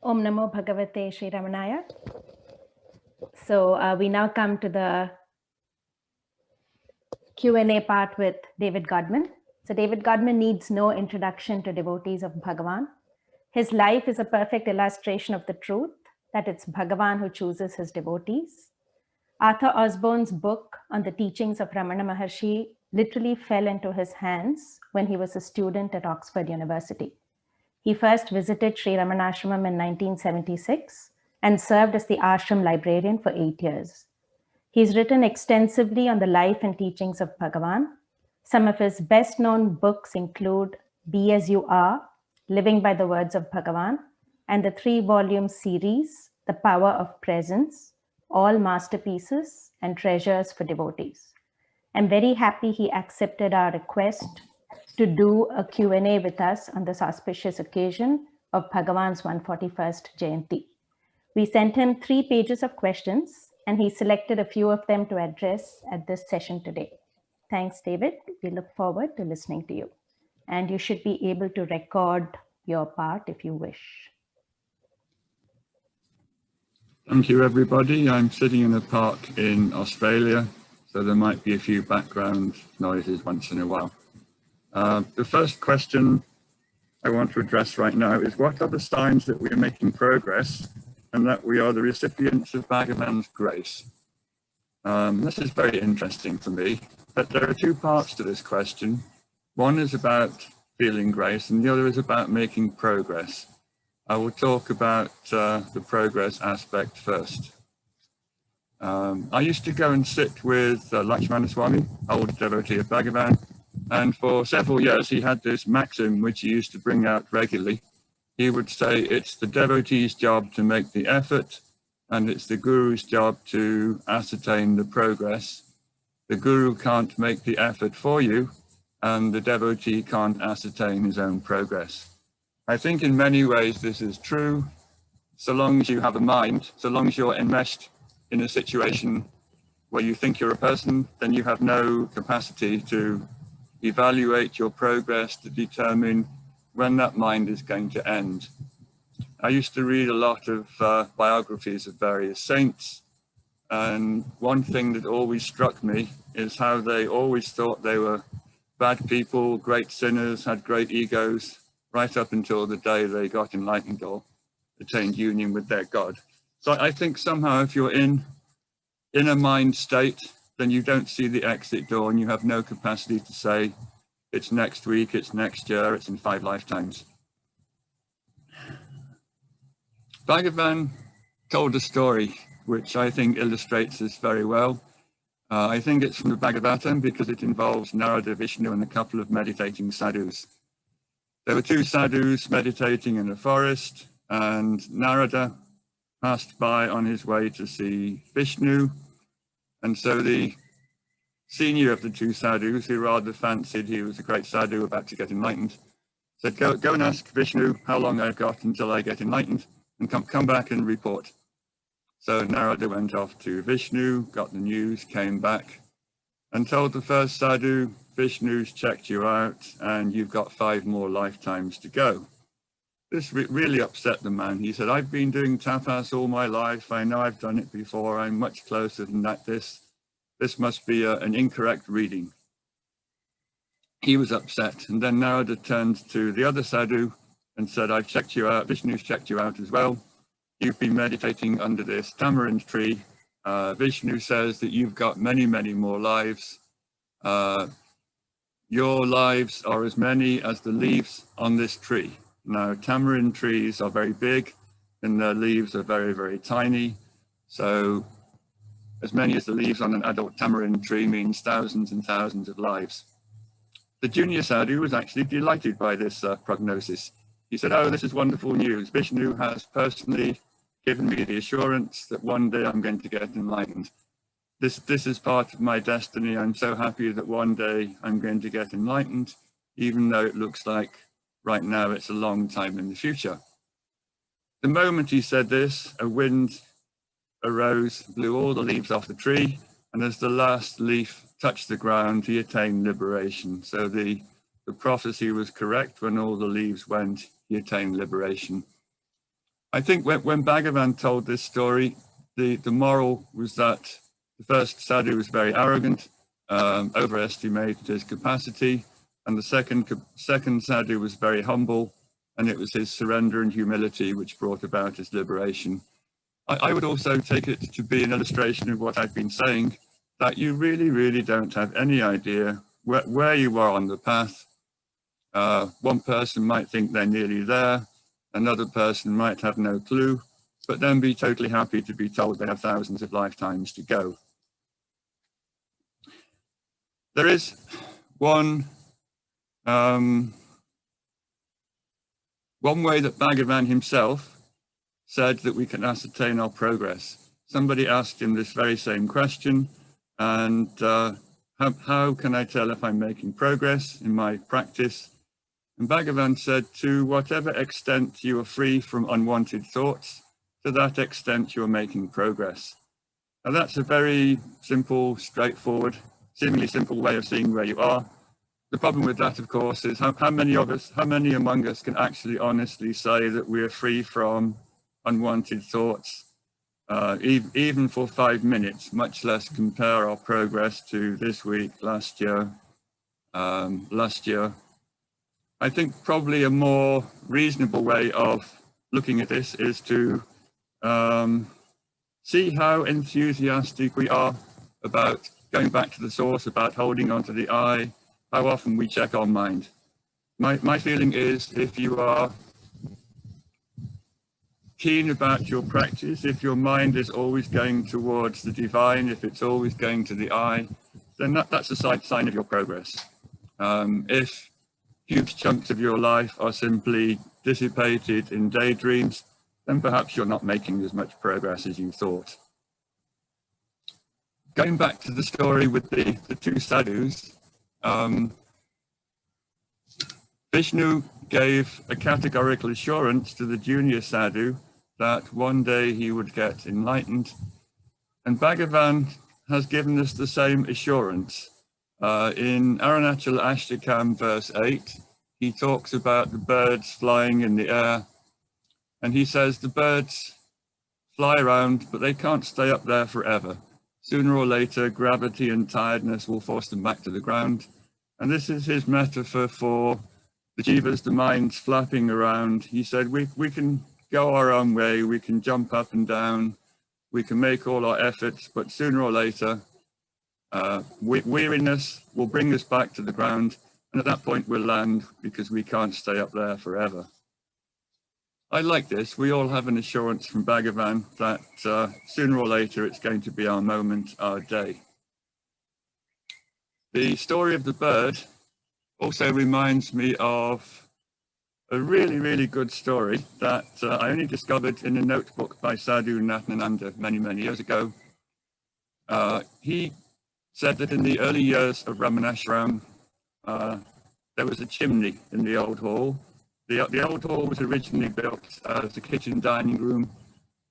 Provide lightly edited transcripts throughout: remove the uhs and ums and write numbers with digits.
Om Namo Bhagavate Sri Ramanaya. So we now come to the Q&A part with David Godman. So David Godman needs no introduction to devotees of Bhagavan. His life is a perfect illustration of the truth that it's Bhagavan who chooses his devotees. Arthur Osborne's book on the teachings of Ramana Maharshi literally fell into his hands when he was a student at Oxford University. He first visited Sri Ramanashramam in 1976 and served as the ashram librarian for 8 years. He's written extensively on the life and teachings of Bhagavan. Some of his best-known books include Be As You Are, Living by the Words of Bhagavan, and the 3-volume series, The Power of Presence, all masterpieces and treasures for devotees. I'm very happy he accepted our request to do a Q&A with us on this auspicious occasion of Bhagavan's 141st Jayanthi. We sent him 3 pages of questions, and he selected a few of them to address at this session today. Thanks, David. We look forward to listening to you. And you should be able to record your part if you wish. Thank you, everybody. I'm sitting in a park in Australia, so there might be a few background noises once in a while. The first question I want to address right now is, what are the signs that we are making progress and that we are the recipients of Bhagavan's grace? This is very interesting for me, but there are 2 parts to this question. One is about feeling grace and the other is about making progress. I will talk about the progress aspect first. I used to go and sit with Lakshmana Swami, old devotee of Bhagavan, and for several years he had this maxim which he used to bring out regularly. He would say, it's the devotee's job to make the effort, and it's the guru's job to ascertain the progress. The guru can't make the effort for you, and the devotee can't ascertain his own progress. I think in many ways this is true, so long as you have a mind, so long as you're enmeshed in a situation where you think you're a person, then you have no capacity to evaluate your progress, to determine when that mind is going to end. I used to read a lot of biographies of various saints, and one thing that always struck me is how they always thought they were bad people, great sinners, had great egos, right up until the day they got enlightened or attained union with their God. So I think somehow if you're in a mind state, then you don't see the exit door and you have no capacity to say, it's next week, it's next year, it's in 5 lifetimes. Bhagavan told a story which I think illustrates this very well. I think it's from the Bhagavatam because it involves Narada, Vishnu, and a couple of meditating sadhus. There were 2 sadhus meditating in a forest, and Narada passed by on his way to see Vishnu. And so the senior of the 2 sadhus, who rather fancied he was a great sadhu about to get enlightened, said, go and ask Vishnu how long I've got until I get enlightened, and come back and report. So Narada went off to Vishnu, got the news, came back, and told the first sadhu, Vishnu's checked you out, and you've got 5 more lifetimes to go. This really upset the man. He said, I've been doing tapas all my life. I know I've done it before. I'm much closer than that. This must be an incorrect reading. He was upset. And then Narada turned to the other sadhu and said, I've checked you out. Vishnu's checked you out as well. You've been meditating under this tamarind tree. Vishnu says that you've got many, many more lives. Your lives are as many as the leaves on this tree. Now, tamarind trees are very big and their leaves are very, very tiny. So as many as the leaves on an adult tamarind tree means thousands and thousands of lives. The junior sadhu was actually delighted by this prognosis. He said, oh, this is wonderful news. Vishnu has personally given me the assurance that one day I'm going to get enlightened. This is part of my destiny. I'm so happy that one day I'm going to get enlightened, even though it looks like right now it's a long time in the future. The moment he said this, a wind arose, blew all the leaves off the tree, and as the last leaf touched the ground, he attained liberation. So the prophecy was correct. When all the leaves went, he attained liberation. I think when Bhagavan told this story, the moral was that the first sadhu was very arrogant, overestimated his capacity, and the second sadhu was very humble, and it was his surrender and humility which brought about his liberation. I would also take it to be an illustration of what I've been saying, that you really don't have any idea where you are on the path. One person might think they're nearly there, another person might have no clue, but then be totally happy to be told they have thousands of lifetimes to go. There is one way that Bhagavan himself said that we can ascertain our progress. Somebody asked him this very same question, and how can I tell if I'm making progress in my practice? And Bhagavan said, to whatever extent you are free from unwanted thoughts, to that extent you are making progress. Now that's a very simple, straightforward, seemingly simple way of seeing where you are. The problem with that, of course, is how many among us can actually honestly say that we are free from unwanted thoughts, even for 5 minutes, much less compare our progress to this week, last year. I think probably a more reasonable way of looking at this is to see how enthusiastic we are about going back to the source, about holding on to the I, how often we check our mind. My feeling is, if you are keen about your practice, if your mind is always going towards the divine, if it's always going to the I, then that's a sign of your progress. If huge chunks of your life are simply dissipated in daydreams, then perhaps you're not making as much progress as you thought. Going back to the story with the two sadhus, Vishnu gave a categorical assurance to the junior sadhu that one day he would get enlightened. And Bhagavan has given us the same assurance. In Arunachala Ashtakam, verse 8, he talks about the birds flying in the air. And he says the birds fly around, but they can't stay up there forever. Sooner or later, gravity and tiredness will force them back to the ground. And this is his metaphor for the jivas, the minds flapping around. He said, we can go our own way, we can jump up and down, we can make all our efforts, but sooner or later, weariness will bring us back to the ground, and at that point we'll land because we can't stay up there forever. I like this. We all have an assurance from Bhagavan that sooner or later it's going to be our moment, our day. The story of the bird also reminds me of a really good story that I only discovered in a notebook by Sadhu Nathananda many years ago. He said that in the early years of Ramana Ashram, there was a chimney in the old hall. The old hall was originally built as a kitchen dining room,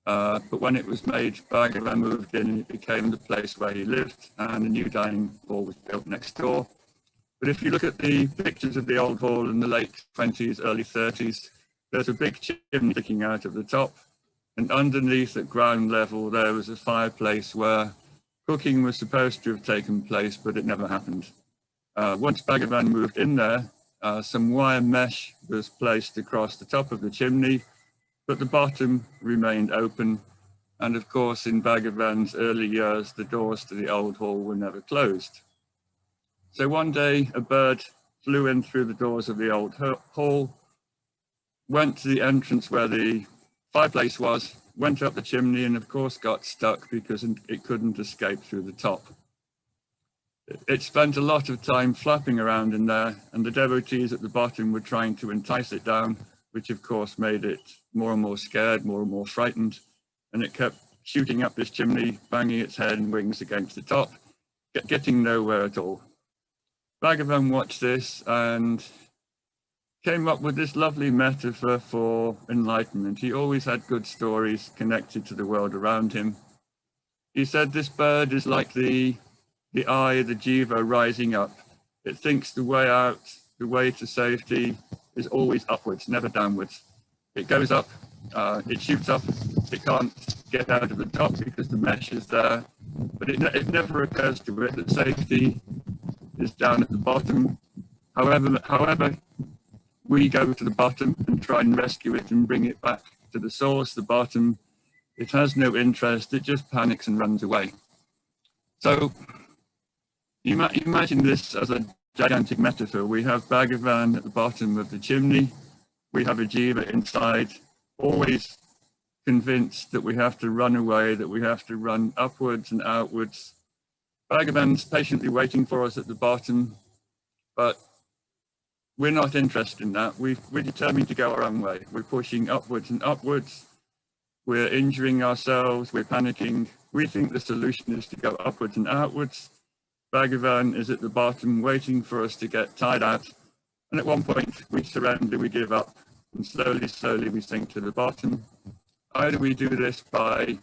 but when it was made, Bhagavan moved in and it became the place where he lived, and a new dining hall was built next door. But if you look at the pictures of the old hall in the late 20s, early 30s, there's a big chimney sticking out of the top, and underneath at ground level there was a fireplace where cooking was supposed to have taken place, but it never happened. Once Bhagavan moved in there, some wire mesh was placed across the top of the chimney, but the bottom remained open. And of course, in Bhagavan's early years, the doors to the old hall were never closed. So one day, a bird flew in through the doors of the old hall, went to the entrance where the fireplace was, went up the chimney, and of course got stuck because it couldn't escape through the top. It spent a lot of time flapping around in there, and the devotees at the bottom were trying to entice it down, which of course made it more and more scared, more and more frightened, and it kept shooting up this chimney, banging its head and wings against the top, getting nowhere at all. Bhagavan watched this and came up with this lovely metaphor for enlightenment. He always had good stories connected to the world around him. He said this bird is like the I, the jiva, rising up. It thinks the way out, the way to safety is always upwards, never downwards. It goes up, It shoots up, it can't get out of the top because the mesh is there, but it never occurs to it that safety is down at the bottom. However, we go to the bottom and try and rescue it and bring it back to the source, the bottom. It has no interest, it just panics and runs away. So you imagine this as a gigantic metaphor. We have Bhagavan at the bottom of the chimney, we have a jiva inside, always convinced that we have to run away, that we have to run upwards and outwards. Bhagavan's patiently waiting for us at the bottom, but we're not interested in that. We're determined to go our own way. We're pushing upwards and upwards. We're injuring ourselves. We're panicking. We think the solution is to go upwards and outwards. Bhagavan is at the bottom waiting for us to get tired out. And at one point we surrender, we give up, and slowly, slowly we sink to the bottom. Either we do this by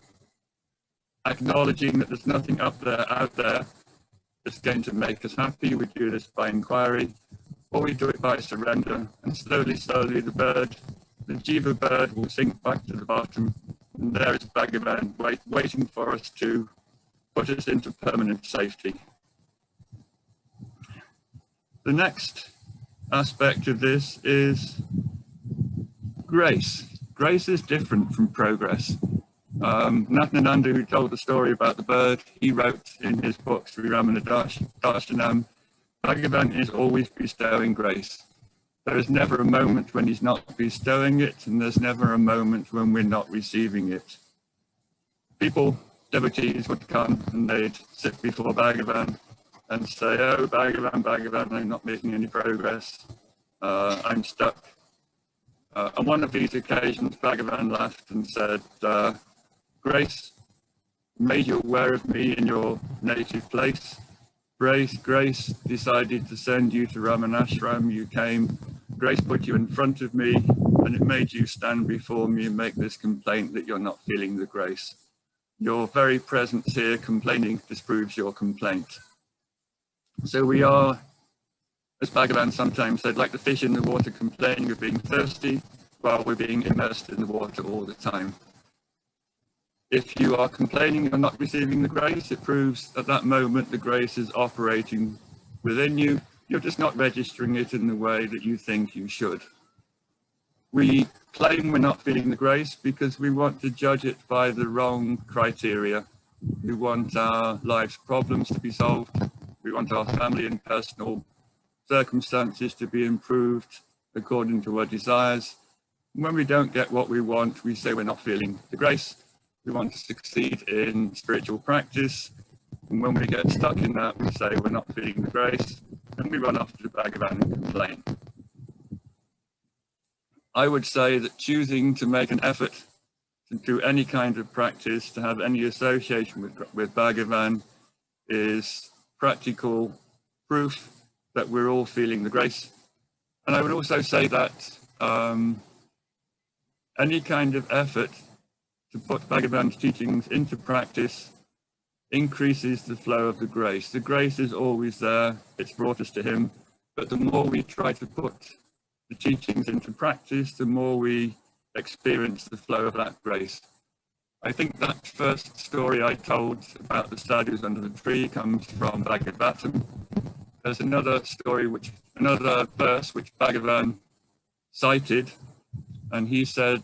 acknowledging that there's nothing out there that's going to make us happy. We do this by inquiry, or we do it by surrender, and slowly, slowly the jiva bird will sink back to the bottom, and there is Bhagavan waiting for us to put us into permanent safety. The next aspect of this is grace. Grace is different from progress. Natyananda, who told the story about the bird, he wrote in his book, Sri Ramana Darshanam, Bhagavan is always bestowing grace. There is never a moment when he's not bestowing it, and there's never a moment when we're not receiving it. People, devotees, would come and they'd sit before Bhagavan and say, oh, Bhagavan, I'm not making any progress. I'm stuck. On one of these occasions, Bhagavan laughed and said, Grace made you aware of me in your native place. Grace decided to send you to Ramana Ashram. You came. Grace put you in front of me, and it made you stand before me and make this complaint that you're not feeling the grace. Your very presence here complaining disproves your complaint. So we are, as Bhagavan sometimes said, like the fish in the water complaining of being thirsty while we're being immersed in the water all the time. If you are complaining you're not receiving the grace, it proves at that moment the grace is operating within you. You're just not registering it in the way that you think you should. We claim we're not feeling the grace because we want to judge it by the wrong criteria. We want our life's problems to be solved. We want our family and personal circumstances to be improved according to our desires. When we don't get what we want, we say we're not feeling the grace. We want to succeed in spiritual practice. And when we get stuck in that, we say we're not feeling the grace, and we run off to Bhagavan and complain. I would say that choosing to make an effort to do any kind of practice, to have any association with Bhagavan, is practical proof that we're all feeling the grace. And I would also say that any kind of effort to put Bhagavan's teachings into practice increases the flow of the grace. The grace is always there, it's brought us to him, but the more we try to put the teachings into practice, the more we experience the flow of that grace. I think that first story I told about the sadhus under the tree comes from Bhagavatam. There's another verse which Bhagavan cited, and he said,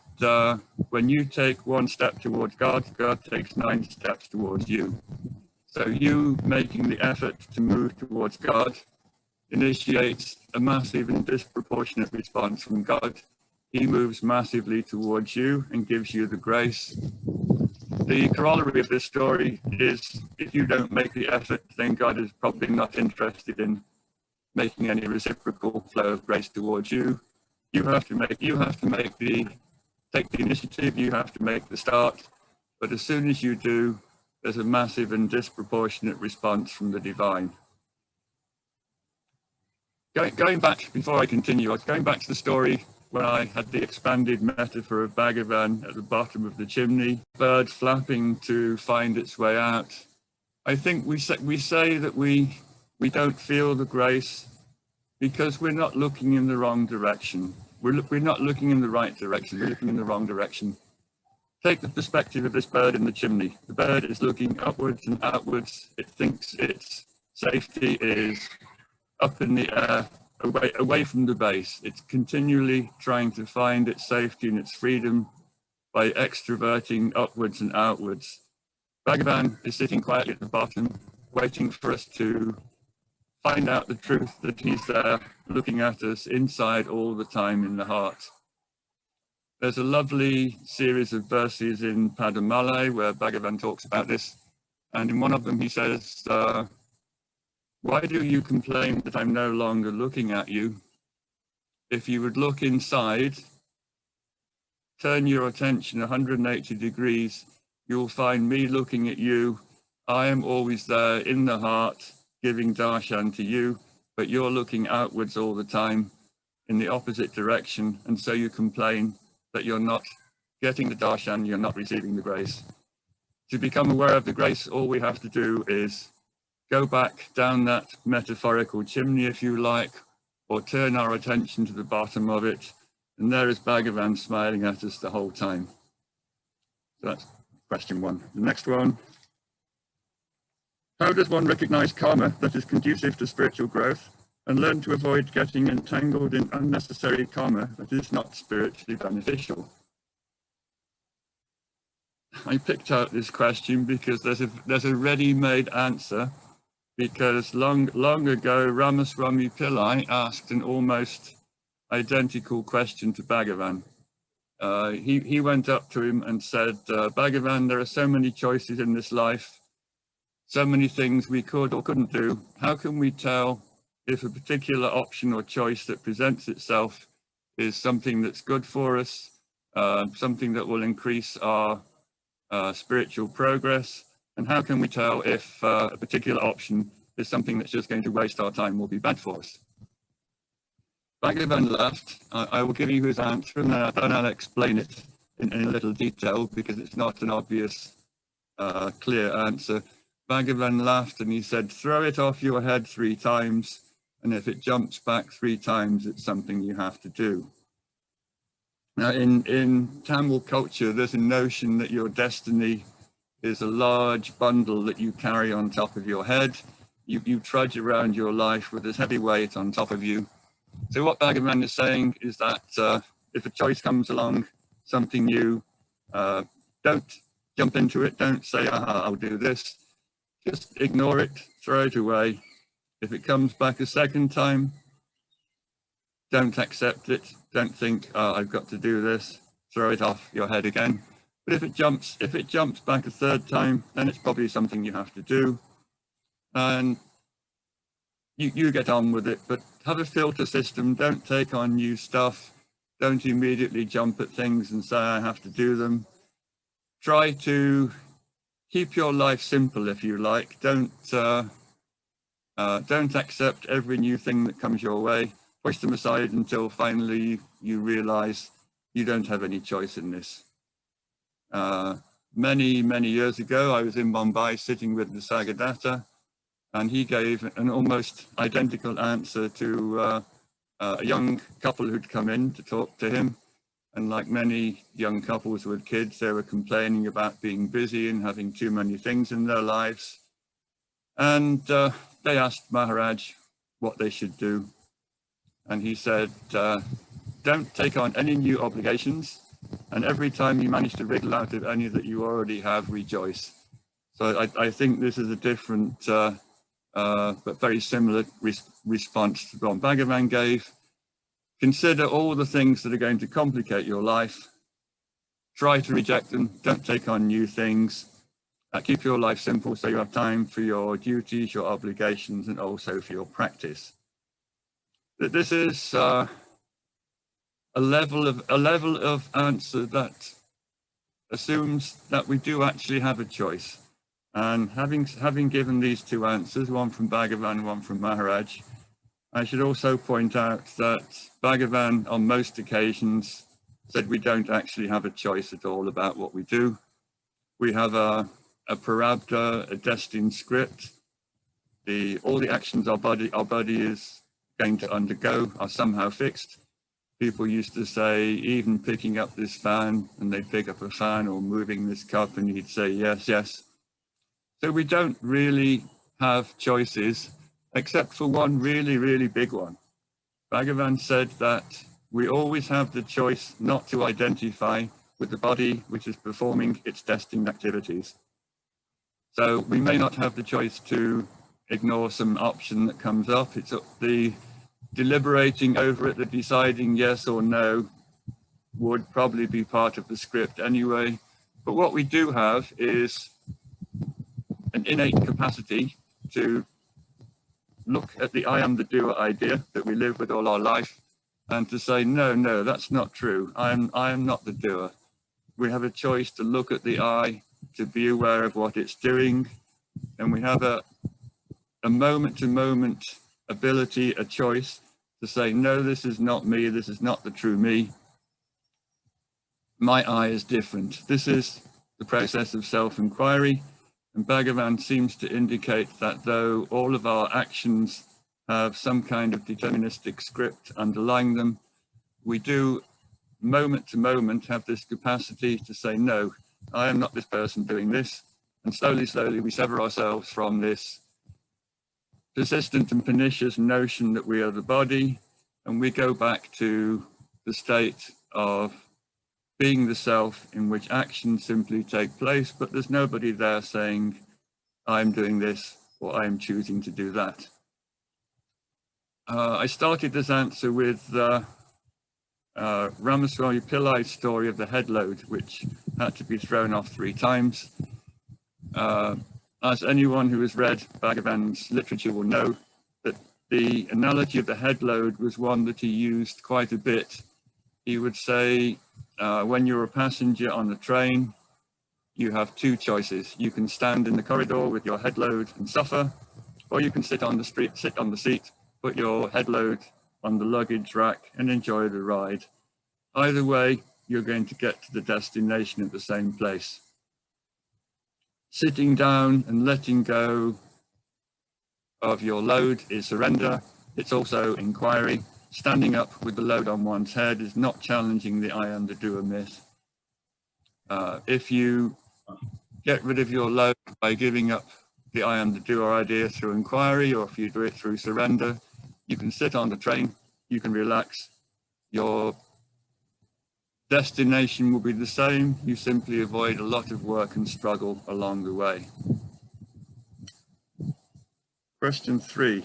when you take one step towards God, God takes 9 steps towards you. So you making the effort to move towards God initiates a massive and disproportionate response from God. He moves massively towards you and gives you the grace. The corollary of this story is if you don't make the effort, then God is probably not interested in making any reciprocal flow of grace towards you. You have to take the initiative, you have to make the start, but as soon as you do, there's a massive and disproportionate response from the divine. Going back, before I continue, I was going back to the story when I had the expanded metaphor of Bhagavan at the bottom of the chimney, bird flapping to find its way out. I think we say that we don't feel the grace because we're not looking in the wrong direction. We're not looking in the right direction, we're looking in the wrong direction. Take the perspective of this bird in the chimney. The bird is looking upwards and outwards. It thinks its safety is up in the air, away from the base. It's continually trying to find its safety and its freedom by extroverting upwards and outwards. Bhagavan is sitting quietly at the bottom, waiting for us to find out the truth that he's there, looking at us inside all the time in the heart. There's a lovely series of verses in Padamalai where Bhagavan talks about this. And in one of them he says, why do you complain that I'm no longer looking at you? If you would look inside, turn your attention 180 degrees, you'll find me looking at you. I am always there in the heart, giving darshan to you, but you're looking outwards all the time in the opposite direction. And so you complain that you're not getting the darshan, you're not receiving the grace. To become aware of the grace, all we have to do is go back down that metaphorical chimney, if you like, or turn our attention to the bottom of it. And there is Bhagavan smiling at us the whole time. So that's question one. The next one. How does one recognize karma that is conducive to spiritual growth and learn to avoid getting entangled in unnecessary karma that is not spiritually beneficial? I picked out this question because there's a ready-made answer, because long ago Ramaswamy Pillai asked an almost identical question to Bhagavan. He went up to him and said, Bhagavan, there are so many choices in this life, so many things we could or couldn't do. How can we tell if a particular option or choice that presents itself is something that's good for us, something that will increase our spiritual progress? And how can we tell if a particular option is something that's just going to waste our time or be bad for us? Bhagavan laughed. I will give you his answer and then I'll explain it in a little detail because it's not an obvious, clear answer. Bhagavan laughed and he said, throw it off your head 3 times, and if it jumps back 3 times, it's something you have to do. Now, in Tamil culture, there's a notion that your destiny is a large bundle that you carry on top of your head. You trudge around your life with this heavy weight on top of you. So what Bhagavan is saying is that if a choice comes along, something new, don't jump into it. Don't say, aha, I'll do this. Just ignore it, throw it away. If it comes back a second time, don't accept it. Don't think, oh, I've got to do this. Throw it off your head again. But if it jumps back a third time, then it's probably something you have to do. And you get on with it, but have a filter system. Don't take on new stuff. Don't immediately jump at things and say, I have to do them. Try to keep your life simple, if you like. Don't accept every new thing that comes your way. Push them aside until finally you realize you don't have any choice in this. Many years ago, I was in Mumbai sitting with the Sagadatta, and he gave an almost identical answer to a young couple who'd come in to talk to him. And like many young couples with kids, they were complaining about being busy and having too many things in their lives. And they asked Maharaj what they should do. And he said, don't take on any new obligations. And every time you manage to wriggle out of any that you already have, rejoice. So I think this is a different but very similar response to what Bhagavan gave. Consider all the things that are going to complicate your life. Try to reject them. Don't take on new things. Keep your life simple so you have time for your duties, your obligations, and also for your practice. This is a level of answer that assumes that we do actually have a choice. And having given these 2 answers, one from Bhagavan, one from Maharaj, I should also point out that Bhagavan on most occasions said we don't actually have a choice at all about what we do. We have a prarabdha, a destined script. All the actions our body is going to undergo are somehow fixed. People used to say, even picking up this fan, and they'd pick up a fan, or moving this cup, and you'd say, yes, yes. So we don't really have choices, except for one really, really big one. Bhagavan said that we always have the choice not to identify with the body which is performing its destined activities. So we may not have the choice to ignore some option that comes up. It's the deliberating over it, the deciding yes or no would probably be part of the script anyway. But what we do have is an innate capacity to look at the I am the doer idea that we live with all our life and to say, no, no, that's not true. I am not the doer. We have a choice to look at the I, to be aware of what it's doing. And we have a moment-to-moment ability, a choice to say, no, this is not me. This is not the true me. My I is different. This is the process of self-inquiry. And Bhagavan seems to indicate that though all of our actions have some kind of deterministic script underlying them, we do moment to moment have this capacity to say, no, I am not this person doing this. And slowly, slowly we sever ourselves from this persistent and pernicious notion that we are the body, and we go back to the state of being the self in which actions simply take place, but there's nobody there saying, I'm doing this or I'm choosing to do that. I started this answer with Ramaswamy Pillai's story of the head load, which had to be thrown off 3 times. As anyone who has read Bhagavan's literature will know, that the analogy of the head load was one that he used quite a bit. He would say, when you're a passenger on a train, you have 2 choices. You can stand in the corridor with your head load and suffer, or you can sit on the street, sit on the seat, put your head load on the luggage rack and enjoy the ride. Either way, you're going to get to the destination at the same place. Sitting down and letting go of your load is surrender. It's also inquiry. Standing up with the load on one's head is not challenging the I am the doer myth. If you get rid of your load by giving up the I am the doer idea through inquiry, or if you do it through surrender, you can sit on the train, you can relax. Your destination will be the same. You simply avoid a lot of work and struggle along the way. Question 3.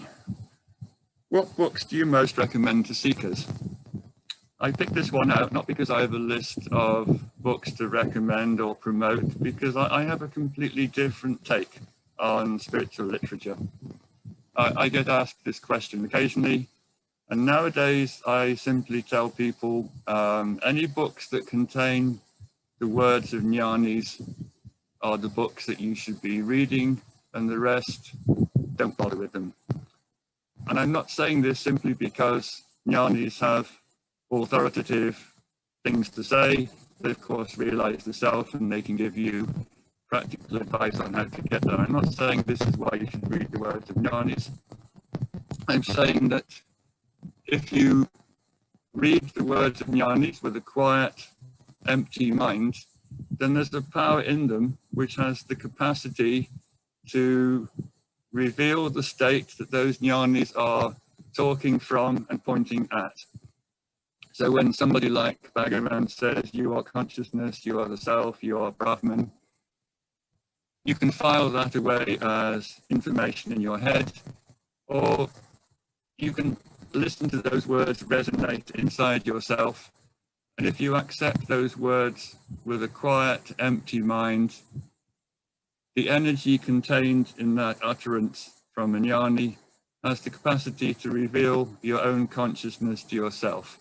What books do you most recommend to seekers? I picked this one out not because I have a list of books to recommend or promote, because I have a completely different take on spiritual literature. I get asked this question occasionally, and nowadays I simply tell people any books that contain the words of jnanis are the books that you should be reading, and the rest, don't bother with them. And I'm not saying this simply because jnanis have authoritative things to say. They of course realize the self and they can give you practical advice on how to get there. I'm not saying this is why you should read the words of jnanis. I'm saying that if you read the words of jnanis with a quiet, empty mind, then there's a power in them which has the capacity to reveal the state that those jnanis are talking from and pointing at. So when somebody like Bhagavan says, you are consciousness, you are the self, you are Brahman, you can file that away as information in your head, or you can listen to those words resonate inside yourself. And if you accept those words with a quiet, empty mind, the energy contained in that utterance from a jnani has the capacity to reveal your own consciousness to yourself.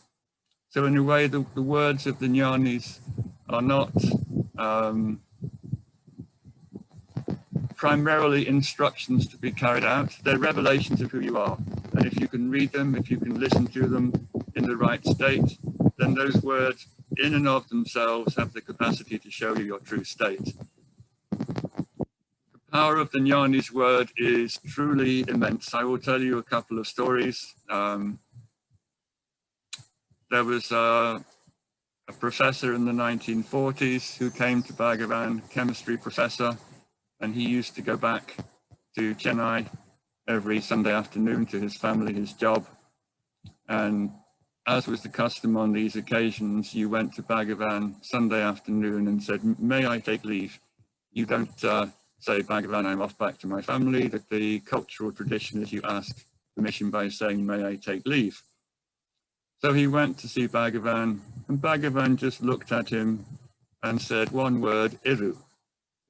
So in a way, the words of the jnanis are not primarily instructions to be carried out. They're revelations of who you are. And if you can read them, if you can listen to them in the right state, then those words in and of themselves have the capacity to show you your true state. power of the Jnani's word is truly immense. I will tell you a couple of stories. There was a professor in the 1940s who came to Bhagavan, chemistry professor, and he used to go back to Chennai every Sunday afternoon to his family, his job. And as was the custom on these occasions, you went to Bhagavan Sunday afternoon and said, "May I take leave?" You don't say, "Bhagavan, I'm off back to my family." That the cultural tradition is you ask permission by saying, "May I take leave?" So he went to see Bhagavan, and Bhagavan just looked at him and said one word, "Iru."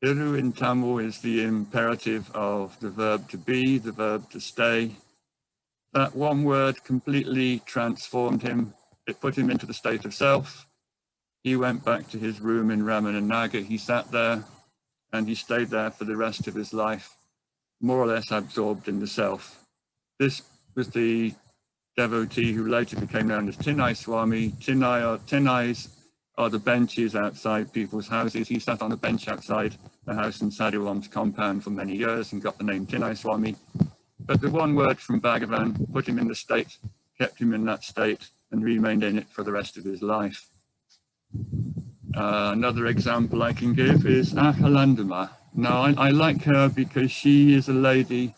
Iru in Tamil is the imperative of the verb to be, the verb to stay. That one word completely transformed him. It put him into the state of self. He went back to his room in Ramana Nagar. He sat there and he stayed there for the rest of his life, more or less absorbed in the self. This was the devotee who later became known as Tinai Swami. Tinais are the benches outside people's houses. He sat on a bench outside the house in Sadhuram's compound for many years and got the name Tinai Swami. But the one word from Bhagavan put him in the state, kept him in that state, and remained in it for the rest of his life. Another example I can give is Akalandama. Now, I like her because she is a lady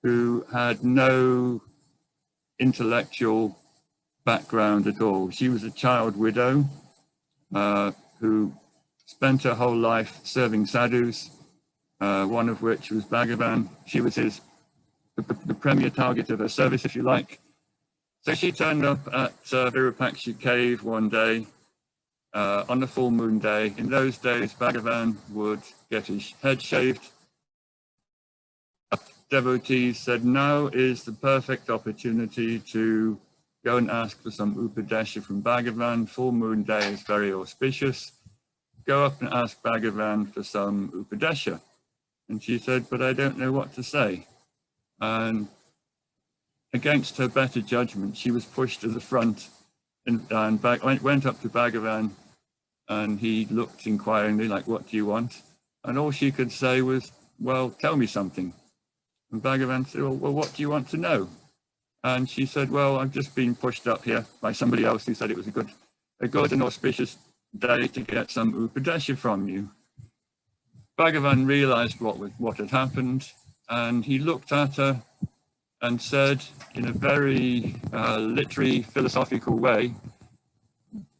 who had no intellectual background at all. She was a child widow who spent her whole life serving sadhus, one of which was Bhagavan. She was the premier target of her service, if you like. So she turned up at Virupaksha cave one day on a full moon day. In those days, Bhagavan would get his head shaved. Devotees said, now is the perfect opportunity to go and ask for some upadesha from Bhagavan. Full moon day is very auspicious. Go up and ask Bhagavan for some upadesha. And she said, but I don't know what to say. And against her better judgment, she was pushed to the front and went up to Bhagavan, and he looked inquiringly like, what do you want? And all she could say was, well, tell me something. And Bhagavan said, well, what do you want to know? And she said, well, I've just been pushed up here by somebody else who said it was a good and auspicious day to get some upadesha from you. Bhagavan realized what had happened, and he looked at her and said in a very literary, philosophical way,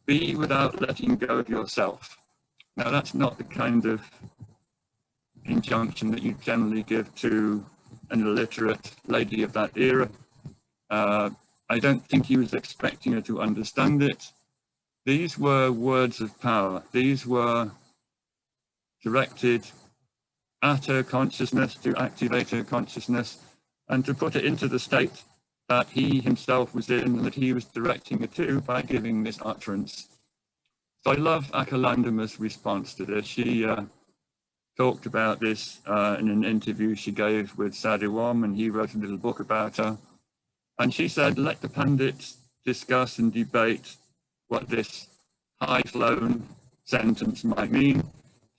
be without letting go of yourself. Now, that's not the kind of injunction that you generally give to an illiterate lady of that era. I don't think he was expecting her to understand it. These were words of power. These were directed at her consciousness, to activate her consciousness, and to put it into the state that he himself was in, and that he was directing her to by giving this utterance. So I love Akalandama's response to this. She talked about this in an interview she gave with Sadhuram, and he wrote a little book about her. And she said, let the Pandits discuss and debate what this high-flown sentence might mean.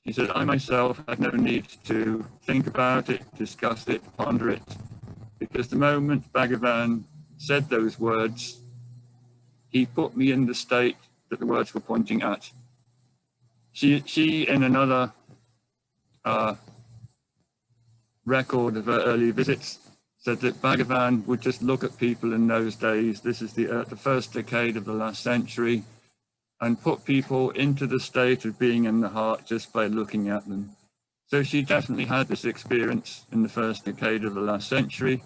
She said, I myself had no need to think about it, discuss it, ponder it, because the moment Bhagavan said those words, he put me in the state that the words were pointing at. She in another record of her early visits, said that Bhagavan would just look at people in those days, this is the first decade of the last century, and put people into the state of being in the heart just by looking at them. So she definitely had this experience in the first decade of the last century.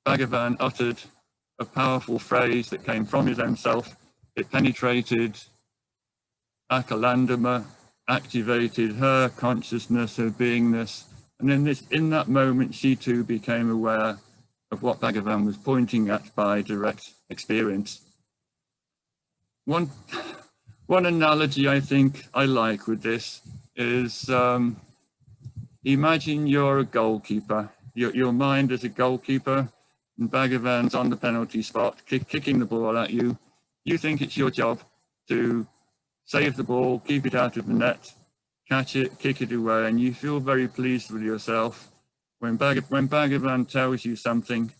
Bhagavan uttered a powerful phrase that came from his own self. It penetrated Akalandama, activated her consciousness, her beingness, and in that moment, she too became aware of what Bhagavan was pointing at by direct experience. One analogy I think I like with this is, imagine you're a goalkeeper. Your mind is a goalkeeper, and Bhagavan's on the penalty spot, kicking the ball at you. You think it's your job to save the ball, keep it out of the net, catch it, kick it away, and you feel very pleased with yourself. When Bhagavan tells you something,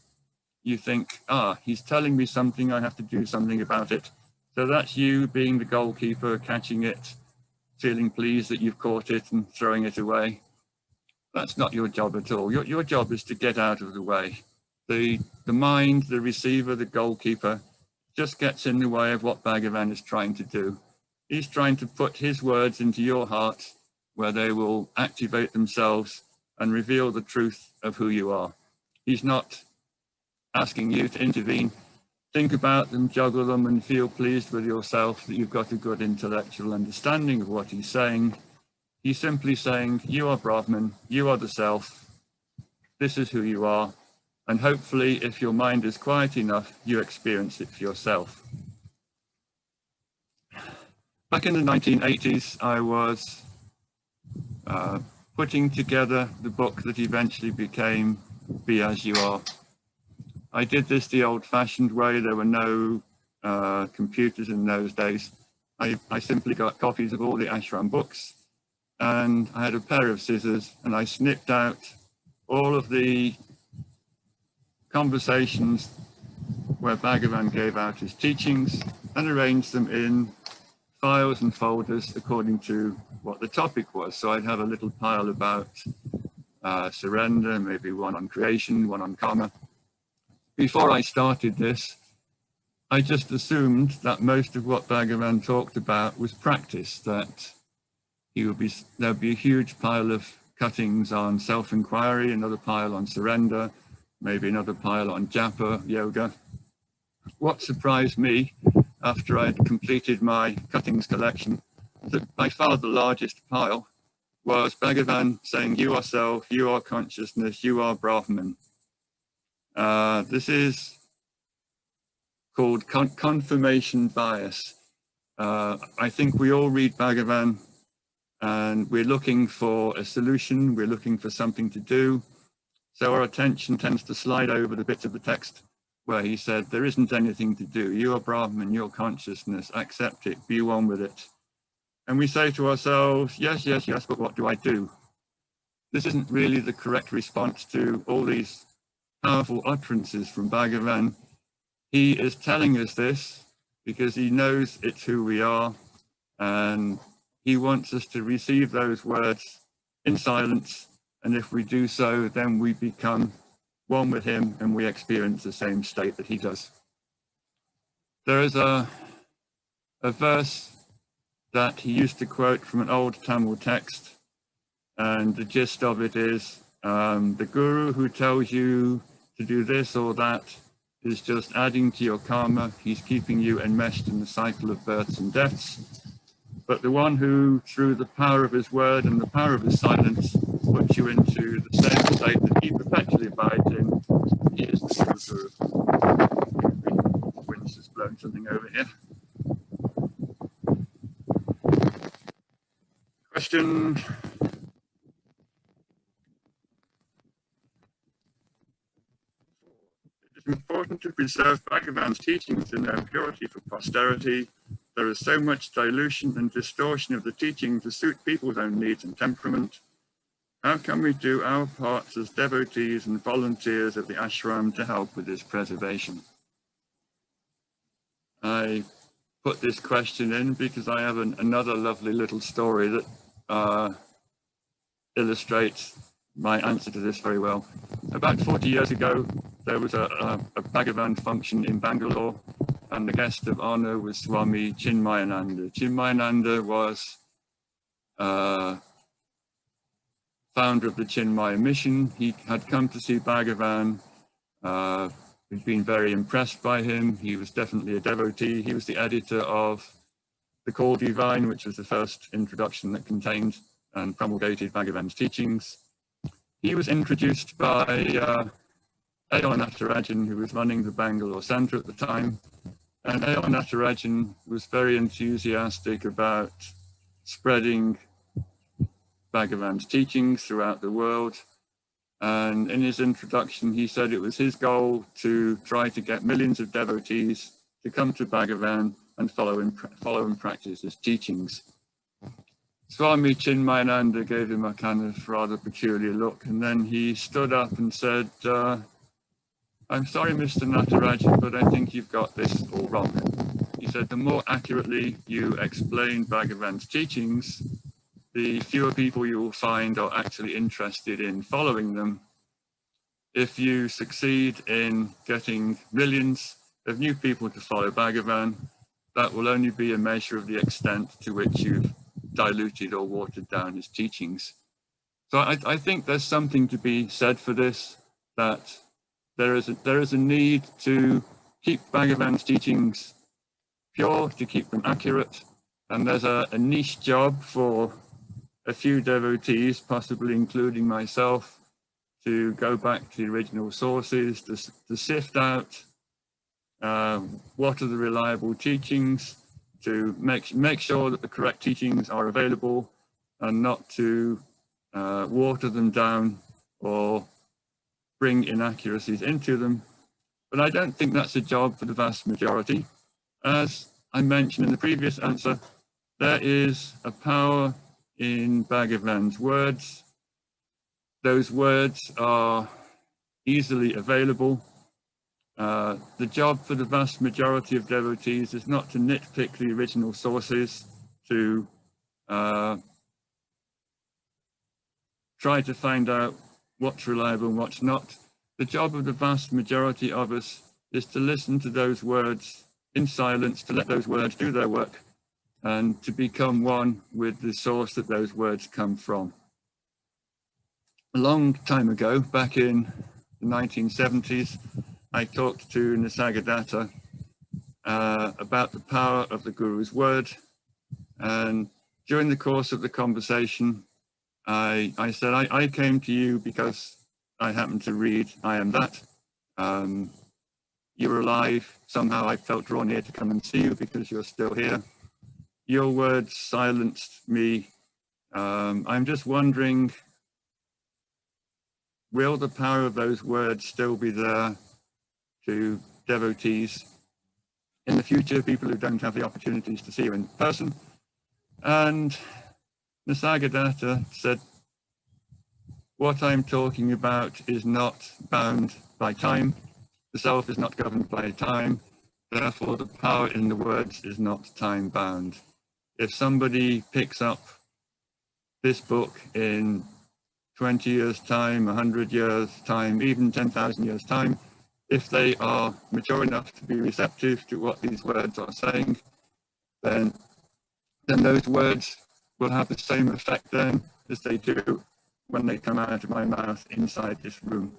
you think, he's telling me something, I have to do something about it. So that's you being the goalkeeper, catching it, feeling pleased that you've caught it and throwing it away. That's not your job at all. Your job is to get out of the way. The mind, the receiver, the goalkeeper, just gets in the way of what Bhagavan is trying to do. He's trying to put his words into your heart where they will activate themselves and reveal the truth of who you are. He's not asking you to intervene. Think about them, juggle them, and feel pleased with yourself that you've got a good intellectual understanding of what he's saying. He's simply saying, you are Brahman, you are the self, this is who you are, and hopefully, if your mind is quiet enough, you experience it for yourself. Back in the 1980s, I was putting together the book that eventually became Be As You Are. I did this the old-fashioned way. There were no computers in those days. I simply got copies of all the ashram books, and I had a pair of scissors, and I snipped out all of the conversations where Bhagavan gave out his teachings and arranged them in files and folders according to what the topic was. So I'd have a little pile about surrender, maybe one on creation, one on karma. Before I started this, I just assumed that most of what Bhagavan talked about was practice, that there'd be a huge pile of cuttings on self-inquiry, another pile on surrender, maybe another pile on japa, yoga. What surprised me after I'd completed my cuttings collection, that by far the largest pile was Bhagavan saying, you are self, you are consciousness, you are Brahman. This is called confirmation bias. I think we all read Bhagavan and we're looking for a solution, we're looking for something to do. So our attention tends to slide over the bits of the text where he said, there isn't anything to do. You are Brahman, your consciousness, accept it, be one with it. And we say to ourselves, yes, yes, yes, but what do I do? This isn't really the correct response to all these powerful utterances from Bhagavan. He is telling us this because he knows it's who we are, and he wants us to receive those words in silence. And if we do so, then we become one with him and we experience the same state that he does. There is a verse that he used to quote from an old Tamil text, and the gist of it is, the guru who tells you to do this or that is just adding to your karma. He's keeping you enmeshed in the cycle of births and deaths. But the one who, through the power of his word and the power of his silence, puts you into the same state that he perpetually abides in, he is the true guru. The wind has blown something over here. Question. It is important to preserve Bhagavan's teachings in their purity for posterity. There is so much dilution and distortion of the teaching to suit people's own needs and temperament. How can we do our parts as devotees and volunteers of the ashram to help with this preservation? I put this question in because I have another lovely little story that illustrates my answer to this very well. About 40 years ago, there was a Bhagavan function in Bangalore, and the guest of honor was Swami Chinmayananda. Chinmayananda was founder of the Chinmaya mission. He had come to see Bhagavan. We'd been very impressed by him. He was definitely a devotee. He was the editor of The Call Divine, which was the first introduction that contained and promulgated Bhagavan's teachings. He was introduced by A.R. Natarajan, who was running the Bangalore Center at the time. And A.R. Natarajan was very enthusiastic about spreading Bhagavan's teachings throughout the world. And in his introduction, he said it was his goal to try to get millions of devotees to come to Bhagavan and follow and practice his teachings. Swami Chinmayananda gave him a kind of rather peculiar look, and then he stood up and said, I'm sorry, Mr. Natarajan, but I think you've got this all wrong. He said, the more accurately you explain Bhagavan's teachings, the fewer people you will find are actually interested in following them. If you succeed in getting millions of new people to follow Bhagavan, that will only be a measure of the extent to which you've diluted or watered down his teachings. So I think there's something to be said for this, that there is a need to keep Bhagavan's teachings pure, to keep them accurate, and there's a niche job for a few devotees, possibly including myself, to go back to the original sources, to sift out what are the reliable teachings, to make sure that the correct teachings are available, and not to water them down or bring inaccuracies into them. But I don't think that's a job for the vast majority. As I mentioned in the previous answer, there is a power in Bhagavan's words. Those words are easily available. The job for the vast majority of devotees is not to nitpick the original sources, to try to find out what's reliable and what's not. The job of the vast majority of us is to listen to those words in silence, to let those words do their work, and to become one with the source that those words come from. A long time ago, back in the 1970s, I talked to Nisargadatta about the power of the Guru's word, and during the course of the conversation, I said, I came to you because I happened to read I Am That. You're alive. Somehow I felt drawn here to come and see you because you're still here. Your words silenced me. I'm just wondering, will the power of those words still be there to devotees in the future, people who don't have the opportunities to see you in person? And Nisargadatta said, what I'm talking about is not bound by time. The self is not governed by time. Therefore, the power in the words is not time bound. If somebody picks up this book in 20 years' time, 100 years' time, even 10,000 years' time, if they are mature enough to be receptive to what these words are saying, then those words will have the same effect then as they do when they come out of my mouth inside this room.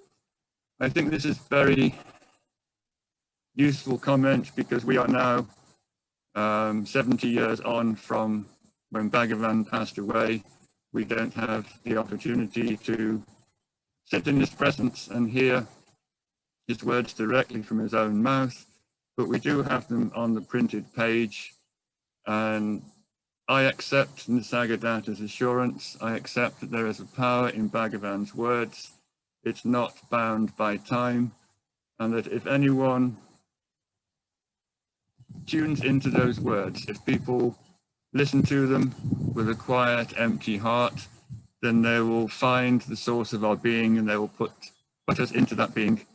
I think this is very useful comment because we are now 70 years on from when Bhagavan passed away. We don't have the opportunity to sit in his presence and hear his words directly from his own mouth, but we do have them on the printed page. And I accept Nisargadatta's assurance. I accept that there is a power in Bhagavan's words. It's not bound by time, and that if anyone tunes into those words, if people listen to them with a quiet, empty heart, then they will find the source of our being and they will put us into that being.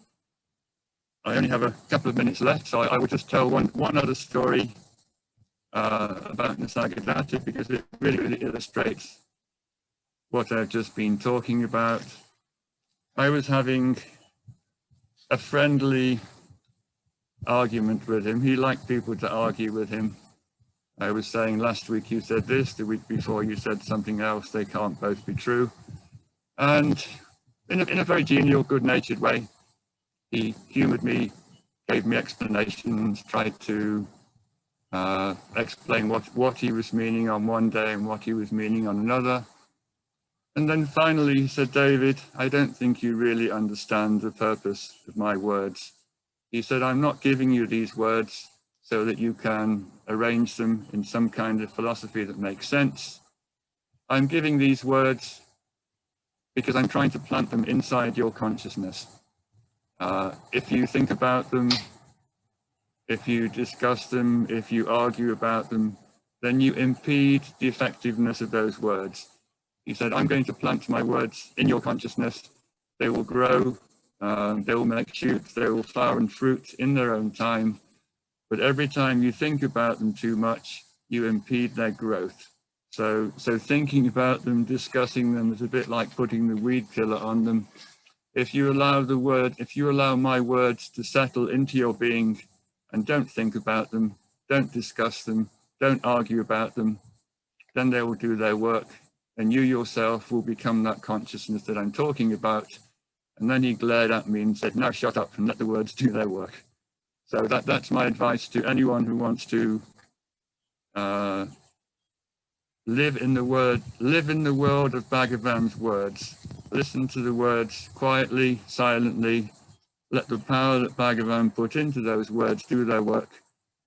I only have a couple of minutes left, so I will just tell one other story about Nisargadatta because it really illustrates what I've just been talking about. I was having a friendly argument with him. He liked people to argue with him. I was saying last week you said this, the week before you said something else. They can't both be true. And in a very genial, good-natured way, he humored me, gave me explanations, tried to explain what he was meaning on one day and what he was meaning on another. And then finally he said, David, I don't think you really understand the purpose of my words. He said, I'm not giving you these words so that you can arrange them in some kind of philosophy that makes sense. I'm giving these words because I'm trying to plant them inside your consciousness. If you think about them, if you discuss them, if you argue about them, then you impede the effectiveness of those words. He said, I'm going to plant my words in your consciousness. They will grow, they will make shoots, they will flower and fruit in their own time. But every time you think about them too much, you impede their growth. So thinking about them, discussing them is a bit like putting the weed killer on them. If you allow my words to settle into your being and don't think about them, don't discuss them, don't argue about them, then they will do their work, and you yourself will become that consciousness that I'm talking about. And then he glared at me and said, now shut up and let the words do their work. So that's my advice to anyone who wants to live in the world of Bhagavan's words. Listen to the words quietly, silently. Let the power that Bhagavan put into those words do their work,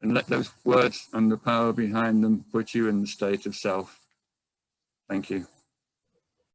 and let those words and the power behind them put you in the state of self. Thank you.